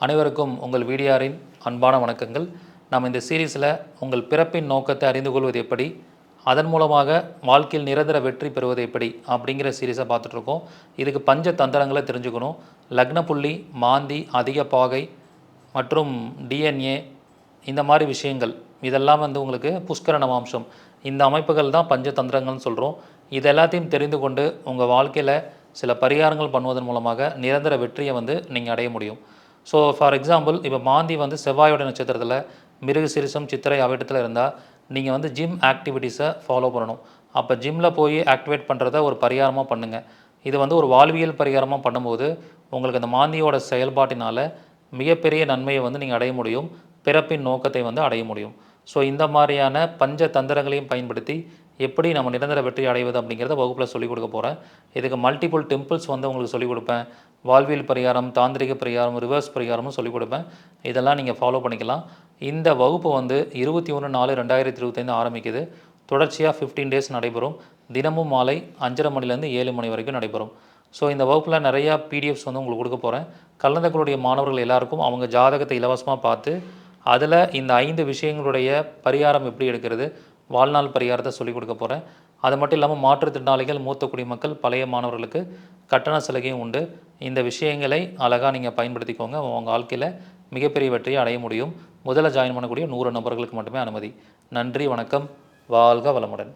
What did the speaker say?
அனைவருக்கும் உங்கள் வீடியாரின் அன்பான வணக்கங்கள். நாம் இந்த சீரீஸில் உங்கள் பிறப்பின் நோக்கத்தை அறிந்து கொள்வது எப்படி, அதன் மூலமாக வாழ்க்கையில் நிரந்தர வெற்றி பெறுவது எப்படி அப்படிங்கிற சீரீஸை பார்த்துட்ருக்கோம். இதுக்கு பஞ்ச தந்திரங்களை தெரிஞ்சுக்கணும். லக்ன புள்ளி, மாந்தி, அதிக பாகை மற்றும் டிஎன்ஏ இந்த மாதிரி விஷயங்கள் இதெல்லாம் உங்களுக்கு புஷ்கர நவாம்சம், இந்த அமைப்புகள் தான் பஞ்ச தந்திரங்கள்னு சொல்கிறோம். இது எல்லாத்தையும் தெரிந்து கொண்டு உங்கள் வாழ்க்கையில் சில பரிகாரங்கள் பண்ணுவதன் மூலமாக நிரந்தர வெற்றியை நீங்கள் அடைய முடியும். ஸோ ஃபார் எக்ஸாம்பிள், இப்போ மாந்தி செவ்வாயோட நட்சத்திரத்தில் மிருகசீரிஷம், சித்திரை அவிட்டத்தில் இருந்தால் நீங்கள் ஜிம் ஆக்டிவிட்டீஸை ஃபாலோ பண்ணணும். அப்போ ஜிம்மில் போய் ஆக்டிவேட் பண்ணுறத ஒரு பரிகாரமாக பண்ணுங்கள். இது ஒரு வாழ்வியல் பரிகாரமாக பண்ணும்போது உங்களுக்கு அந்த மாந்தியோட செயல்பாட்டினால் மிகப்பெரிய நன்மையை நீங்கள் அடைய முடியும். பிறப்பின் நோக்கத்தை அடைய முடியும். ஸோ இந்த மாதிரியான பஞ்ச தந்திரங்களையும் பயன்படுத்தி எப்படி நம்ம நிரந்தர வெற்றி அடைவது அப்படிங்கிறத வகுப்பில் சொல்லிக் கொடுக்க போகிறேன். இதுக்கு மல்டிபிள் டெம்பிள்ஸ் உங்களுக்கு சொல்லிக் கொடுப்பேன். வாழ்வியல் பரிகாரம், தாந்திரிக பரிகாரம், ரிவர்ஸ் பரிகாரமும் சொல்லிக் கொடுப்பேன். இதெல்லாம் நீங்கள் ஃபாலோ பண்ணிக்கலாம். இந்த வகுப்பு 21/4/2025 ஆரம்பிக்குது. தொடர்ச்சியாக 15 டேஸ் நடைபெறும். தினமும் மாலை 5:30 மணிலேருந்து 7 மணி வரைக்கும் நடைபெறும். ஸோ இந்த வகுப்பில் நிறையா பிடிஎஃப்ஸ் உங்களுக்கு கொடுக்க போகிறேன். கலந்துகளுடைய மாணவர்கள் எல்லாருக்கும் அவங்க ஜாதகத்தை இலவசமாக பார்த்து அதில் இந்த 5 விஷயங்களுடைய பரிகாரம் எப்படி எடுக்கிறது, வாழ்நாள் பரிகாரத்தை சொல்லிக் கொடுக்க போகிறேன். அது மட்டும் இல்லாமல் மாற்றுத்திறனாளிகள், மூத்த குடிமக்கள், பழைய மாணவர்களுக்கு கட்டண சலுகையும் உண்டு. இந்த விஷயங்களை அழகாக நீங்கள் பயன்படுத்திக்கோங்க. உங்கள் வாழ்க்கையில் மிகப்பெரிய வெற்றியை அடைய முடியும். முதல்ல ஜாயின் பண்ணக்கூடிய 100 நபர்களுக்கு மட்டுமே அனுமதி. நன்றி, வணக்கம், வாழ்க வளமுடன்.